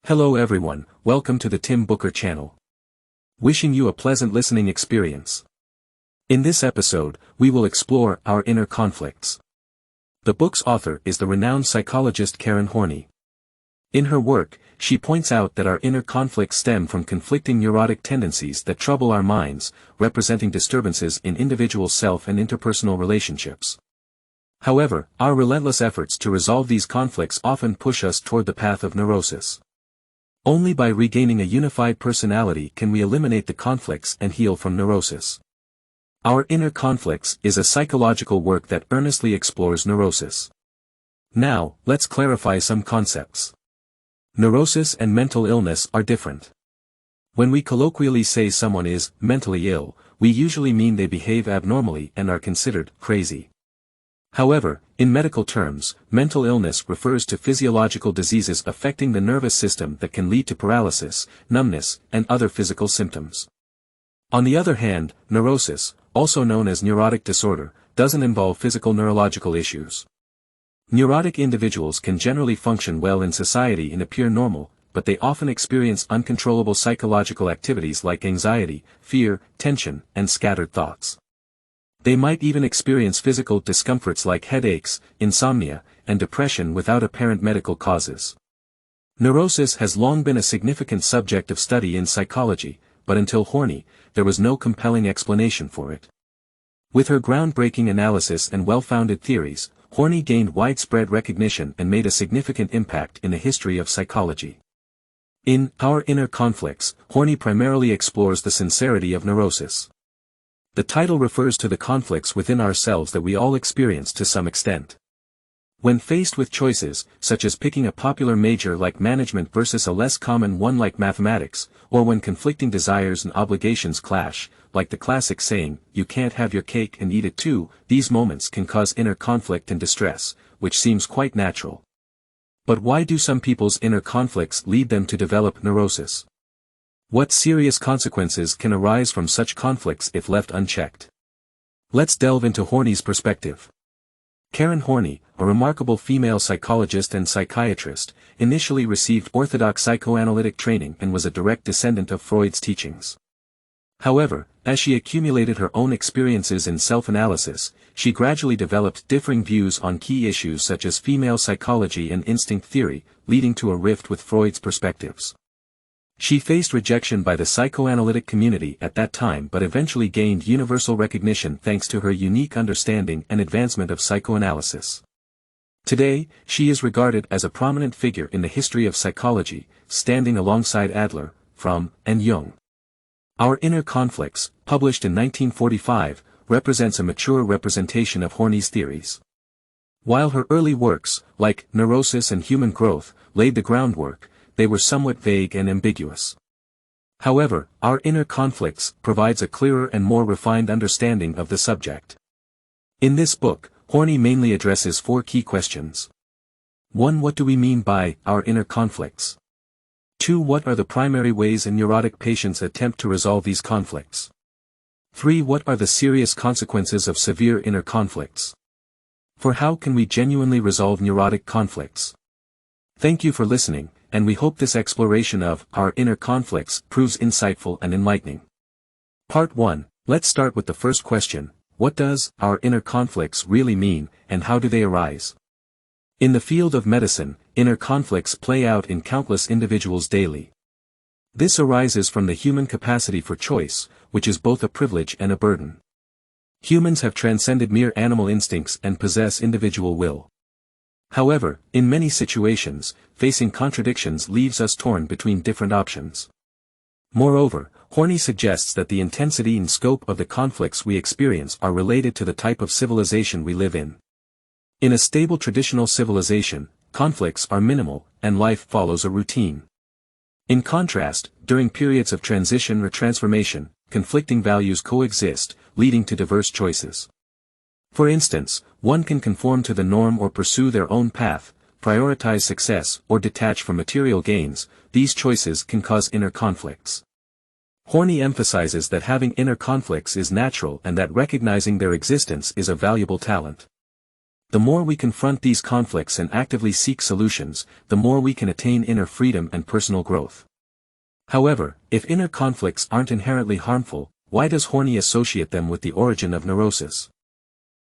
Hello everyone, welcome to the Tim Booker channel. Wishing you a pleasant listening experience. In this episode, we will explore our inner conflicts. The book's author is the renowned psychologist Karen Horney. In her work, she points out that our inner conflicts stem from conflicting neurotic tendencies that trouble our minds, representing disturbances in individual self and interpersonal relationships. However, our relentless efforts to resolve these conflicts often push us toward the path of neurosis. Only by regaining a unified personality can we eliminate the conflicts and heal from neurosis. Our Inner Conflicts is a psychological work that earnestly explores neurosis. Now, let's clarify some concepts. Neurosis and mental illness are different. When we colloquially say someone is mentally ill, we usually mean they behave abnormally and are considered crazy. However, in medical terms, mental illness refers to physiological diseases affecting the nervous system that can lead to paralysis, numbness, and other physical symptoms. On the other hand, neurosis, also known as neurotic disorder, doesn't involve physical neurological issues. Neurotic individuals can generally function well in society and appear normal, but they often experience uncontrollable psychological activities like anxiety, fear, tension, and scattered thoughts. They might even experience physical discomforts like headaches, insomnia, and depression without apparent medical causes. Neurosis has long been a significant subject of study in psychology, but until Horney, there was no compelling explanation for it. With her groundbreaking analysis and well-founded theories, Horney gained widespread recognition and made a significant impact in the history of psychology. In Our Inner Conflicts, Horney primarily explores the sincerity of neurosis. The title refers to the conflicts within ourselves that we all experience to some extent. When faced with choices, such as picking a popular major like management versus a less common one like mathematics, or when conflicting desires and obligations clash, like the classic saying, "You can't have your cake and eat it too," these moments can cause inner conflict and distress, which seems quite natural. But why do some people's inner conflicts lead them to develop neurosis? What serious consequences can arise from such conflicts if left unchecked? Let's delve into Horney's perspective. Karen Horney, a remarkable female psychologist and psychiatrist, initially received orthodox psychoanalytic training and was a direct descendant of Freud's teachings. However, as she accumulated her own experiences in self-analysis, she gradually developed differing views on key issues such as female psychology and instinct theory, leading to a rift with Freud's perspectives. She faced rejection by the psychoanalytic community at that time but eventually gained universal recognition thanks to her unique understanding and advancement of psychoanalysis. Today, she is regarded as a prominent figure in the history of psychology, standing alongside Adler, Fromm, and Jung. Our Inner Conflicts, published in 1945, represents a mature representation of Horney's theories. While her early works, like Neurosis and Human Growth, laid the groundwork, they were somewhat vague and ambiguous. However, Our Inner Conflicts provides a clearer and more refined understanding of the subject. In this book, Horney mainly addresses four key questions. 1. What do we mean by our inner conflicts? 2. What are the primary ways a neurotic patients attempt to resolve these conflicts? 3. What are the serious consequences of severe inner conflicts? 4. How can we genuinely resolve neurotic conflicts? Thank you for listening, and we hope this exploration of our inner conflicts proves insightful and enlightening. Part 1. Let's start with the first question: what does our inner conflicts really mean, and how do they arise? In the field of medicine, inner conflicts play out in countless individuals daily. This arises from the human capacity for choice, which is both a privilege and a burden. Humans have transcended mere animal instincts and possess individual will. However, in many situations, facing contradictions leaves us torn between different options. Moreover, Horney suggests that the intensity and scope of the conflicts we experience are related to the type of civilization we live in. In a stable traditional civilization, conflicts are minimal, and life follows a routine. In contrast, during periods of transition or transformation, conflicting values coexist, leading to diverse choices. For instance, one can conform to the norm or pursue their own path, prioritize success or detach from material gains. These choices can cause inner conflicts. Horney emphasizes that having inner conflicts is natural and that recognizing their existence is a valuable talent. The more we confront these conflicts and actively seek solutions, the more we can attain inner freedom and personal growth. However, if inner conflicts aren't inherently harmful, why does Horney associate them with the origin of neurosis?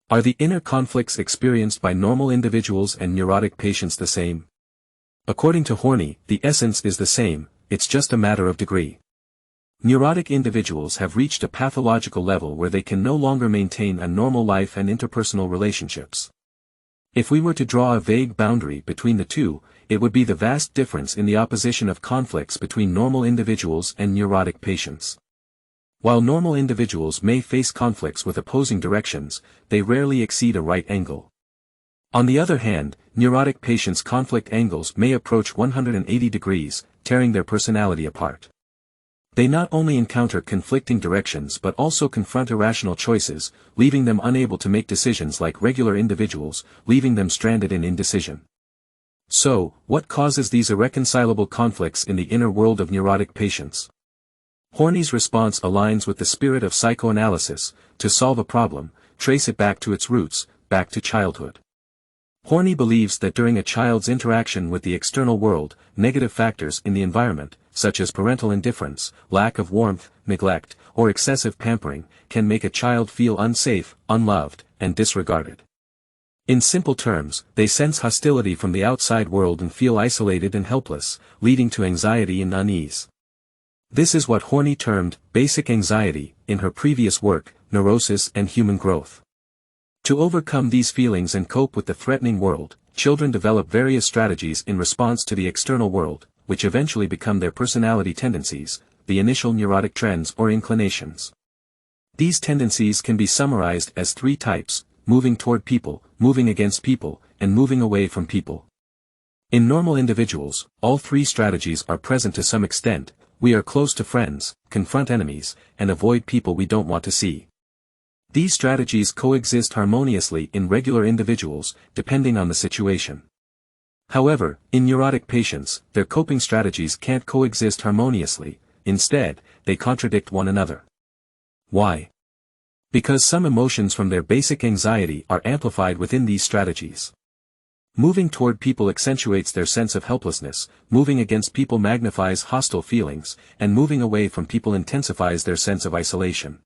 Are the inner conflicts experienced by normal individuals and neurotic patients the same? According to Horney, the essence is the same, it's just a matter of degree. Neurotic individuals have reached a pathological level where they can no longer maintain a normal life and interpersonal relationships. If we were to draw a vague boundary between the two, it would be the vast difference in the opposition of conflicts between normal individuals and neurotic patients. While normal individuals may face conflicts with opposing directions, they rarely exceed a right angle. On the other hand, neurotic patients' conflict angles may approach 180 degrees, tearing their personality apart. They not only encounter conflicting directions but also confront irrational choices, leaving them unable to make decisions like regular individuals, leaving them stranded in indecision. So, what causes these irreconcilable conflicts in the inner world of neurotic patients? Horney's response aligns with the spirit of psychoanalysis: to solve a problem, trace it back to its roots, back to childhood. Horney believes that during a child's interaction with the external world, negative factors in the environment, such as parental indifference, lack of warmth, neglect, or excessive pampering, can make a child feel unsafe, unloved, and disregarded. In simple terms, they sense hostility from the outside world and feel isolated and helpless, leading to anxiety and unease. This is what Horney termed basic anxiety in her previous work, Neurosis and Human Growth. To overcome these feelings and cope with the threatening world, children develop various strategies in response to the external world, which eventually become their personality tendencies, the initial neurotic trends or inclinations. These tendencies can be summarized as three types: moving toward people, moving against people, and moving away from people. In normal individuals, all three strategies are present to some extent: we are close to friends, confront enemies, and avoid people we don't want to see. These strategies coexist harmoniously in regular individuals, depending on the situation. However, in neurotic patients, their coping strategies can't coexist harmoniously; instead, they contradict one another. Why? Because some emotions from their basic anxiety are amplified within these strategies. Moving toward people accentuates their sense of helplessness, moving against people magnifies hostile feelings, and moving away from people intensifies their sense of isolation.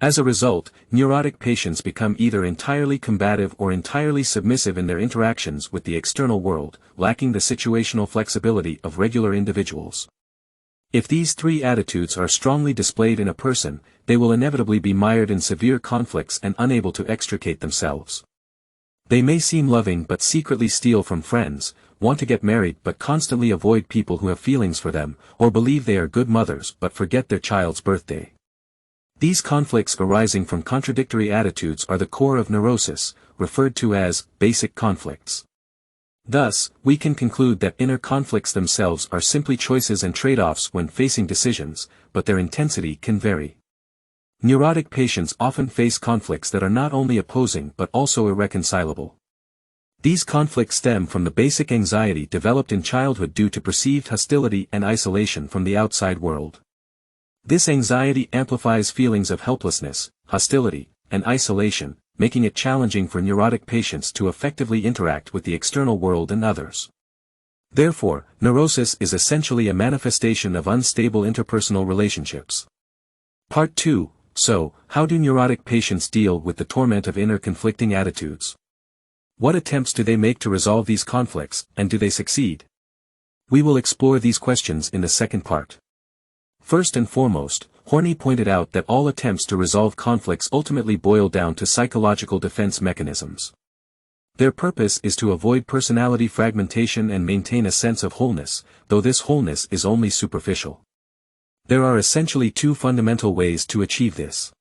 As a result, neurotic patients become either entirely combative or entirely submissive in their interactions with the external world, lacking the situational flexibility of regular individuals. If these three attitudes are strongly displayed in a person, they will inevitably be mired in severe conflicts and unable to extricate themselves. They may seem loving but secretly steal from friends, want to get married but constantly avoid people who have feelings for them, or believe they are good mothers but forget their child's birthday. These conflicts arising from contradictory attitudes are the core of neurosis, referred to as basic conflicts. Thus, we can conclude that inner conflicts themselves are simply choices and trade-offs when facing decisions, but their intensity can vary. Neurotic patients often face conflicts that are not only opposing but also irreconcilable. These conflicts stem from the basic anxiety developed in childhood due to perceived hostility and isolation from the outside world. This anxiety amplifies feelings of helplessness, hostility, and isolation, making it challenging for neurotic patients to effectively interact with the external world and others. Therefore, neurosis is essentially a manifestation of unstable interpersonal relationships. Part 2. So, how do neurotic patients deal with the torment of inner conflicting attitudes? What attempts do they make to resolve these conflicts, and do they succeed? We will explore these questions in the second part. First and foremost, Horney pointed out that all attempts to resolve conflicts ultimately boil down to psychological defense mechanisms. Their purpose is to avoid personality fragmentation and maintain a sense of wholeness, though this wholeness is only superficial. There are essentially two fundamental ways to achieve this.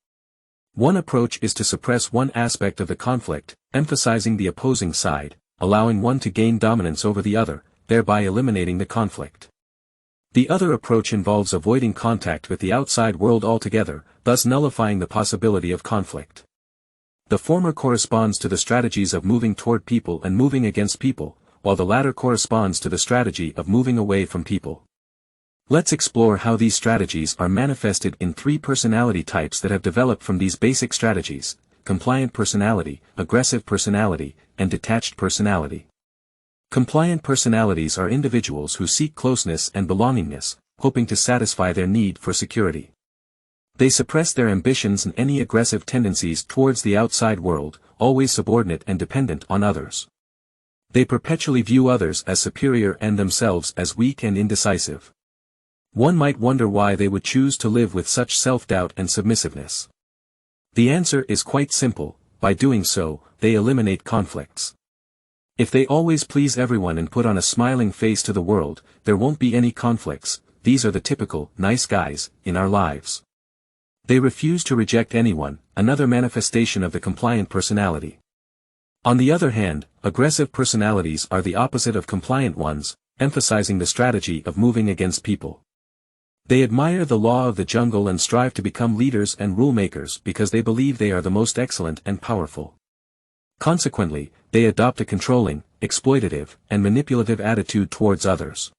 One approach is to suppress one aspect of the conflict, emphasizing the opposing side, allowing one to gain dominance over the other, thereby eliminating the conflict. The other approach involves avoiding contact with the outside world altogether, thus nullifying the possibility of conflict. The former corresponds to the strategies of moving toward people and moving against people, while the latter corresponds to the strategy of moving away from people. Let's explore how these strategies are manifested in three personality types that have developed from these basic strategies: compliant personality, aggressive personality, and detached personality. Compliant personalities are individuals who seek closeness and belongingness, hoping to satisfy their need for security. They suppress their ambitions and any aggressive tendencies towards the outside world, always subordinate and dependent on others. They perpetually view others as superior and themselves as weak and indecisive. One might wonder why they would choose to live with such self-doubt and submissiveness. The answer is quite simple: by doing so, they eliminate conflicts. If they always please everyone and put on a smiling face to the world, there won't be any conflicts. These are the typical nice guys in our lives. They refuse to reject anyone, another manifestation of the compliant personality. On the other hand, aggressive personalities are the opposite of compliant ones, emphasizing the strategy of moving against people. They admire the law of the jungle and strive to become leaders and rule makers because they believe they are the most excellent and powerful. Consequently, they adopt a controlling, exploitative, and manipulative attitude towards others.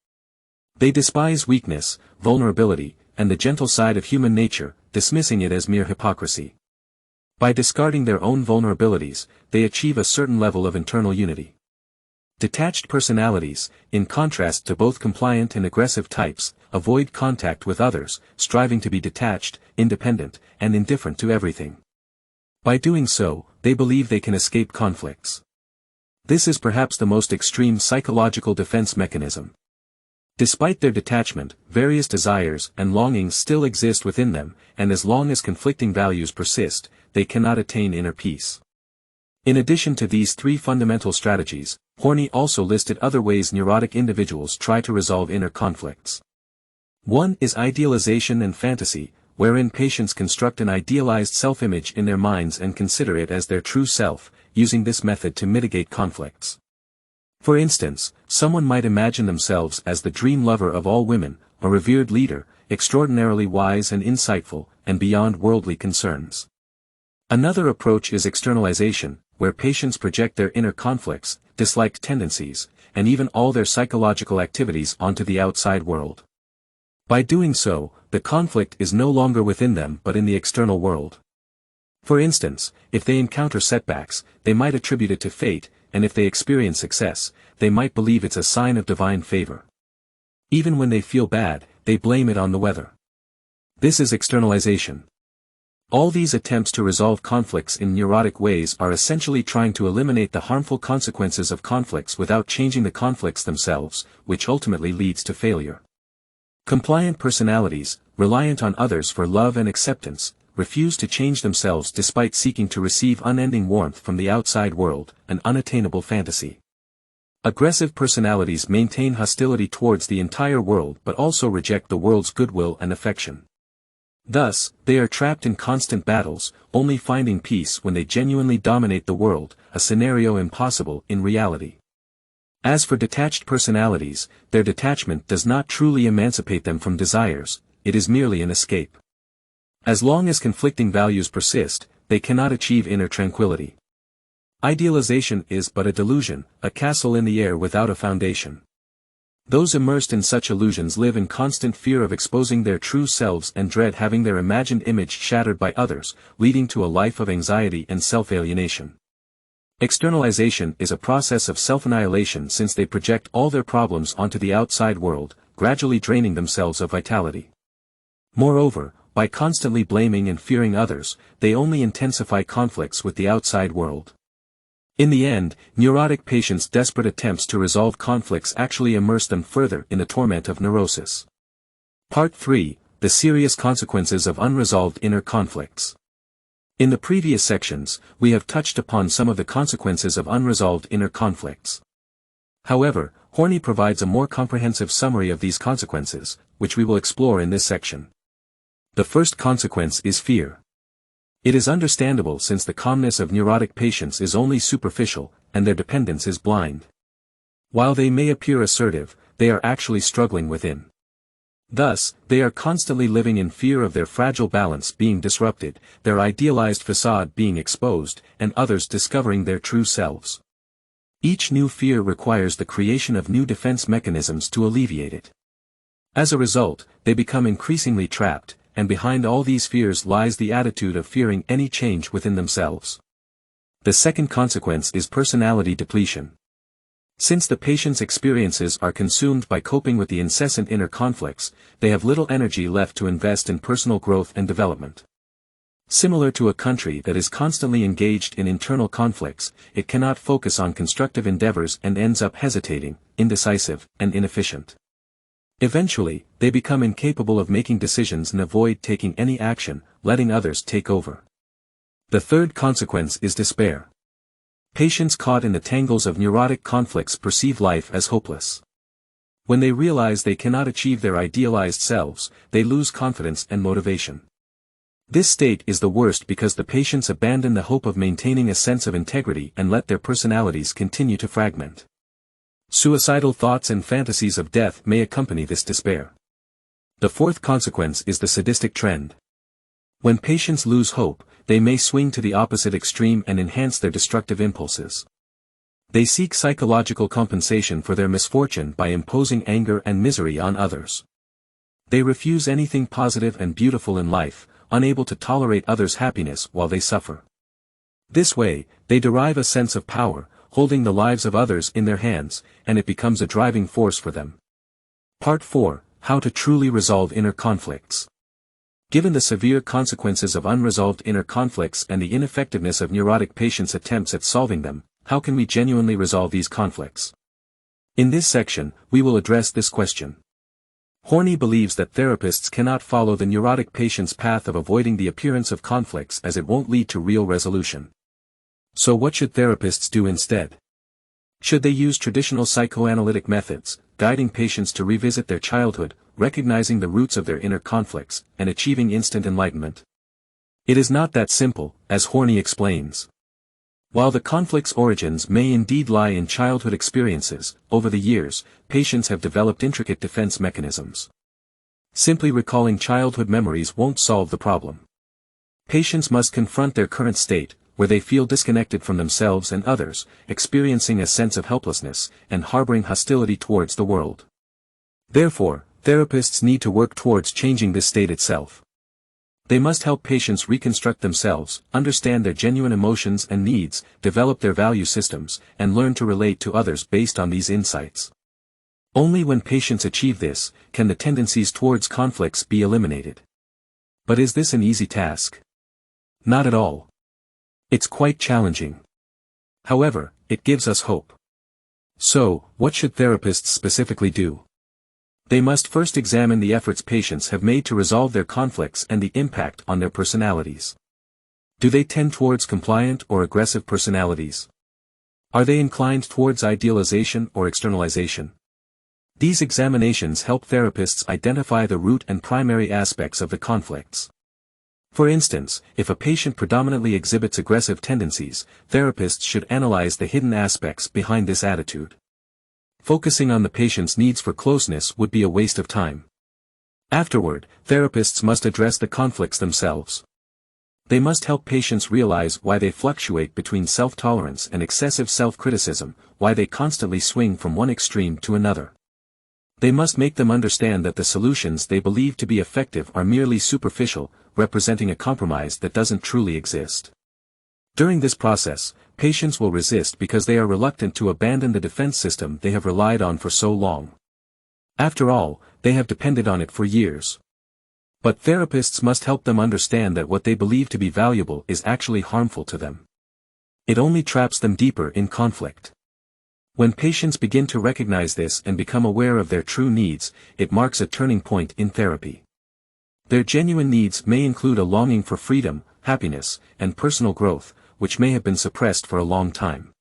They despise weakness, vulnerability, and the gentle side of human nature, dismissing it as mere hypocrisy. By discarding their own vulnerabilities, they achieve a certain level of internal unity. Detached personalities, in contrast to both compliant and aggressive types, avoid contact with others, striving to be detached, independent, and indifferent to everything. By doing so, they believe they can escape conflicts. This is perhaps the most extreme psychological defense mechanism. Despite their detachment, various desires and longings still exist within them, and as long as conflicting values persist, they cannot attain inner peace. In addition to these three fundamental strategies, Horney also listed other ways neurotic individuals try to resolve inner conflicts. One is idealization and fantasy, wherein patients construct an idealized self-image in their minds and consider it as their true self, using this method to mitigate conflicts. For instance, someone might imagine themselves as the dream lover of all women, a revered leader, extraordinarily wise and insightful, and beyond worldly concerns. Another approach is externalization, where patients project their inner conflicts, disliked tendencies, and even all their psychological activities onto the outside world. By doing so, the conflict is no longer within them but in the external world. For instance, if they encounter setbacks, they might attribute it to fate, and if they experience success, they might believe it's a sign of divine favor. Even when they feel bad, they blame it on the weather. This is externalization. All these attempts to resolve conflicts in neurotic ways are essentially trying to eliminate the harmful consequences of conflicts without changing the conflicts themselves, which ultimately leads to failure. Compliant personalities, reliant on others for love and acceptance, refuse to change themselves despite seeking to receive unending warmth from the outside world, an unattainable fantasy. Aggressive personalities maintain hostility towards the entire world but also reject the world's goodwill and affection. Thus, they are trapped in constant battles, only finding peace when they genuinely dominate the world, a scenario impossible in reality. As for detached personalities, their detachment does not truly emancipate them from desires, it is merely an escape. As long as conflicting values persist, they cannot achieve inner tranquility. Idealization is but a delusion, a castle in the air without a foundation. Those immersed in such illusions live in constant fear of exposing their true selves and dread having their imagined image shattered by others, leading to a life of anxiety and self-alienation. Externalization is a process of self-annihilation since they project all their problems onto the outside world, gradually draining themselves of vitality. Moreover, by constantly blaming and fearing others, they only intensify conflicts with the outside world. In the end, neurotic patients' desperate attempts to resolve conflicts actually immerse them further in the torment of neurosis. Part 3: The Serious Consequences of Unresolved Inner Conflicts. In the previous sections, we have touched upon some of the consequences of unresolved inner conflicts. However, Horney provides a more comprehensive summary of these consequences, which we will explore in this section. The first consequence is fear. It is understandable since the calmness of neurotic patients is only superficial, and their dependence is blind. While they may appear assertive, they are actually struggling within. Thus, they are constantly living in fear of their fragile balance being disrupted, their idealized facade being exposed, and others discovering their true selves. Each new fear requires the creation of new defense mechanisms to alleviate it. As a result, they become increasingly trapped, and behind all these fears lies the attitude of fearing any change within themselves. The second consequence is personality depletion. Since the patient's experiences are consumed by coping with the incessant inner conflicts, they have little energy left to invest in personal growth and development. Similar to a country that is constantly engaged in internal conflicts, it cannot focus on constructive endeavors and ends up hesitating, indecisive, and inefficient. Eventually, they become incapable of making decisions and avoid taking any action, letting others take over. The third consequence is despair. Patients caught in the tangles of neurotic conflicts perceive life as hopeless. When they realize they cannot achieve their idealized selves, they lose confidence and motivation. This state is the worst because the patients abandon the hope of maintaining a sense of integrity and let their personalities continue to fragment. Suicidal thoughts and fantasies of death may accompany this despair. The fourth consequence is the sadistic trend. When patients lose hope, they may swing to the opposite extreme and enhance their destructive impulses. They seek psychological compensation for their misfortune by imposing anger and misery on others. They refuse anything positive and beautiful in life, unable to tolerate others' happiness while they suffer. This way, they derive a sense of power, holding the lives of others in their hands, and it becomes a driving force for them. Part 4: How to truly resolve inner conflicts. Given the severe consequences of unresolved inner conflicts and the ineffectiveness of neurotic patients' attempts at solving them, how can we genuinely resolve these conflicts? In this section, we will address this question. Horney believes that therapists cannot follow the neurotic patient's path of avoiding the appearance of conflicts as it won't lead to real resolution. So what should therapists do instead? Should they use traditional psychoanalytic methods, guiding patients to revisit their childhood, recognizing the roots of their inner conflicts, and achieving instant enlightenment? It is not that simple, as Horney explains. While the conflict's origins may indeed lie in childhood experiences, over the years, patients have developed intricate defense mechanisms. Simply recalling childhood memories won't solve the problem. Patients must confront their current state, where they feel disconnected from themselves and others, experiencing a sense of helplessness, and harboring hostility towards the world. Therefore, therapists need to work towards changing this state itself. They must help patients reconstruct themselves, understand their genuine emotions and needs, develop their value systems, and learn to relate to others based on these insights. Only when patients achieve this, can the tendencies towards conflicts be eliminated. But is this an easy task? Not at all. It's quite challenging. However, it gives us hope. So, what should therapists specifically do? They must first examine the efforts patients have made to resolve their conflicts and the impact on their personalities. Do they tend towards compliant or aggressive personalities? Are they inclined towards idealization or externalization? These examinations help therapists identify the root and primary aspects of the conflicts. For instance, if a patient predominantly exhibits aggressive tendencies, therapists should analyze the hidden aspects behind this attitude. Focusing on the patient's needs for closeness would be a waste of time. Afterward, therapists must address the conflicts themselves. They must help patients realize why they fluctuate between self-tolerance and excessive self-criticism, why they constantly swing from one extreme to another. They must make them understand that the solutions they believe to be effective are merely superficial, representing a compromise that doesn't truly exist. During this process, patients will resist because they are reluctant to abandon the defense system they have relied on for so long. After all, they have depended on it for years. But therapists must help them understand that what they believe to be valuable is actually harmful to them. It only traps them deeper in conflict. When patients begin to recognize this and become aware of their true needs, it marks a turning point in therapy. Their genuine needs may include a longing for freedom, happiness, and personal growth, which may have been suppressed for a long time.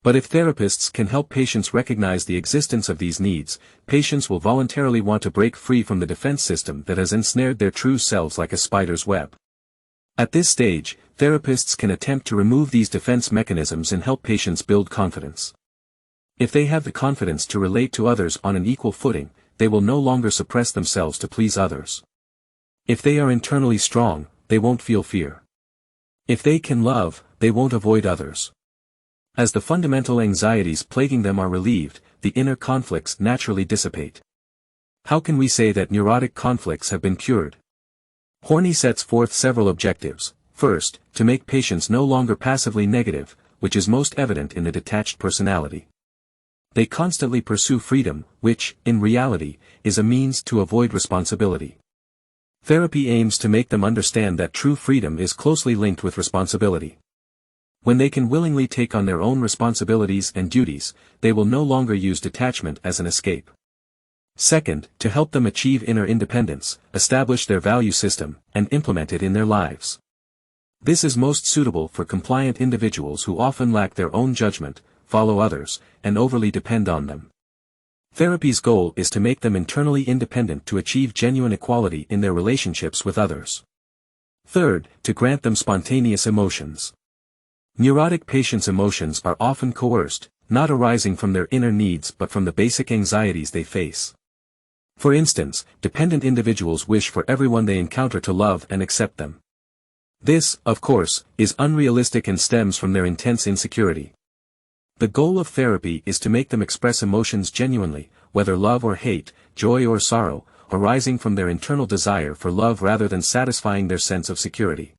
But if therapists can help patients recognize the existence of these needs, patients will voluntarily want to break free from the defense system that has ensnared their true selves like a spider's web. At this stage, therapists can attempt to remove these defense mechanisms and help patients build confidence. If they have the confidence to relate to others on an equal footing, they will no longer suppress themselves to please others. If they are internally strong, they won't feel fear. If they can love, they won't avoid others. As the fundamental anxieties plaguing them are relieved, the inner conflicts naturally dissipate. How can we say that neurotic conflicts have been cured? Horney sets forth several objectives. First, to make patients no longer passively negative, which is most evident in a detached personality. They constantly pursue freedom, which, in reality, is a means to avoid responsibility. Therapy aims to make them understand that true freedom is closely linked with responsibility. When they can willingly take on their own responsibilities and duties, they will no longer use detachment as an escape. Second, to help them achieve inner independence, establish their value system, and implement it in their lives. This is most suitable for compliant individuals who often lack their own judgment, follow others, and overly depend on them. Therapy's goal is to make them internally independent to achieve genuine equality in their relationships with others. Third, to grant them spontaneous emotions. Neurotic patients' emotions are often coerced, not arising from their inner needs but from the basic anxieties they face. For instance, dependent individuals wish for everyone they encounter to love and accept them. This, of course, is unrealistic and stems from their intense insecurity. The goal of therapy is to make them express emotions genuinely, whether love or hate, joy or sorrow, arising from their internal desire for love rather than satisfying their sense of security.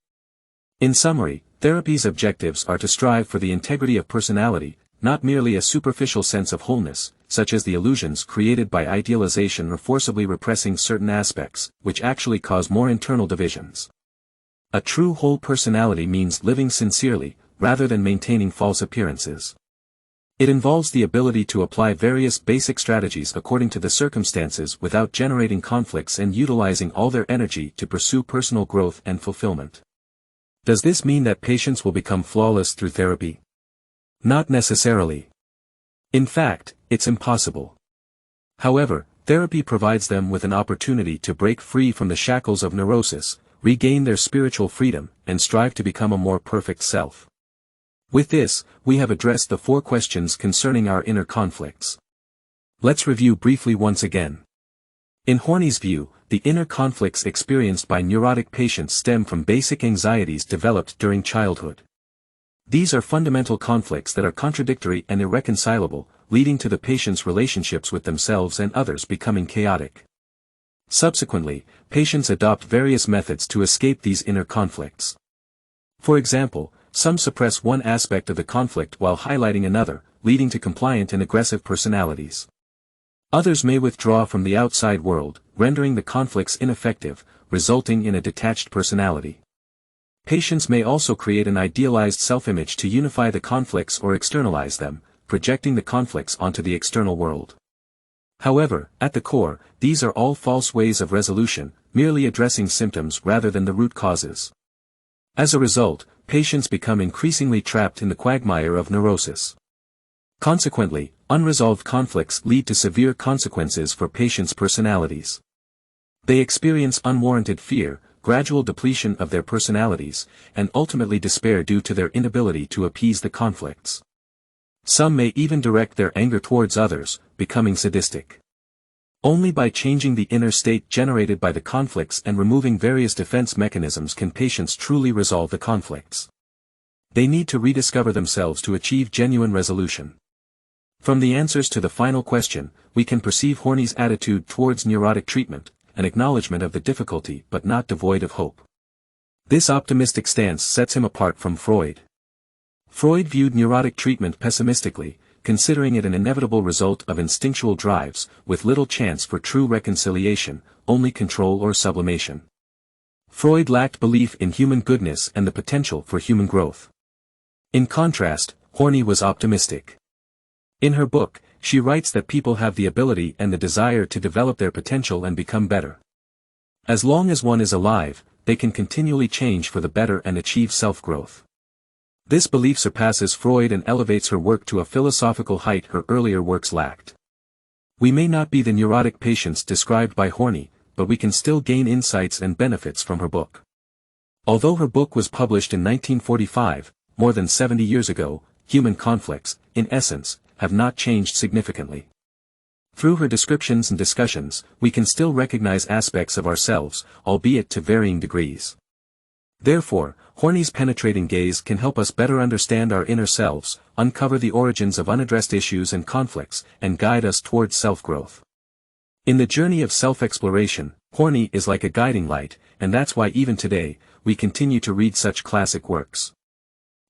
In summary, therapy's objectives are to strive for the integrity of personality, not merely a superficial sense of wholeness, such as the illusions created by idealization or forcibly repressing certain aspects, which actually cause more internal divisions. A true whole personality means living sincerely, rather than maintaining false appearances. It involves the ability to apply various basic strategies according to the circumstances without generating conflicts and utilizing all their energy to pursue personal growth and fulfillment. Does this mean that patients will become flawless through therapy? Not necessarily. In fact, it's impossible. However, therapy provides them with an opportunity to break free from the shackles of neurosis, regain their spiritual freedom, and strive to become a more perfect self. With this, we have addressed the 4 questions concerning our inner conflicts. Let's review briefly once again. In Horney's view, the inner conflicts experienced by neurotic patients stem from basic anxieties developed during childhood. These are fundamental conflicts that are contradictory and irreconcilable, leading to the patient's relationships with themselves and others becoming chaotic. Subsequently, patients adopt various methods to escape these inner conflicts. For example, some suppress one aspect of the conflict while highlighting another, leading to compliant and aggressive personalities. Others may withdraw from the outside world, rendering the conflicts ineffective, resulting in a detached personality. Patients may also create an idealized self-image to unify the conflicts or externalize them, projecting the conflicts onto the external world. However, at the core, these are all false ways of resolution, merely addressing symptoms rather than the root causes. As a result, patients become increasingly trapped in the quagmire of neurosis. Consequently, unresolved conflicts lead to severe consequences for patients' personalities. They experience unwarranted fear, gradual depletion of their personalities, and ultimately despair due to their inability to appease the conflicts. Some may even direct their anger towards others, becoming sadistic. Only by changing the inner state generated by the conflicts and removing various defense mechanisms can patients truly resolve the conflicts. They need to rediscover themselves to achieve genuine resolution. From the answers to the final question, we can perceive Horney's attitude towards neurotic treatment, an acknowledgement of the difficulty but not devoid of hope. This optimistic stance sets him apart from Freud. Freud viewed neurotic treatment pessimistically, considering it an inevitable result of instinctual drives, with little chance for true reconciliation, only control or sublimation. Freud lacked belief in human goodness and the potential for human growth. In contrast, Horney was optimistic. In her book, she writes that people have the ability and the desire to develop their potential and become better. As long as one is alive, they can continually change for the better and achieve self-growth. This belief surpasses Freud and elevates her work to a philosophical height her earlier works lacked. We may not be the neurotic patients described by Horney, but we can still gain insights and benefits from her book. Although her book was published in 1945, more than 70 years ago, human conflicts, in essence, have not changed significantly. Through her descriptions and discussions, we can still recognize aspects of ourselves, albeit to varying degrees. Therefore, Horney's penetrating gaze can help us better understand our inner selves, uncover the origins of unaddressed issues and conflicts, and guide us towards self-growth. In the journey of self-exploration, Horney is like a guiding light, and that's why even today, we continue to read such classic works.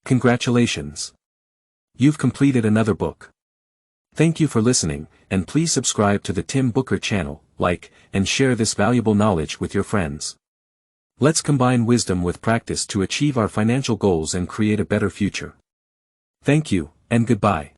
Congratulations! You've completed another book. Thank you for listening, and please subscribe to the Tim Booker channel, like, and share this valuable knowledge with your friends. Let's combine wisdom with practice to achieve our financial goals and create a better future. Thank you, and goodbye.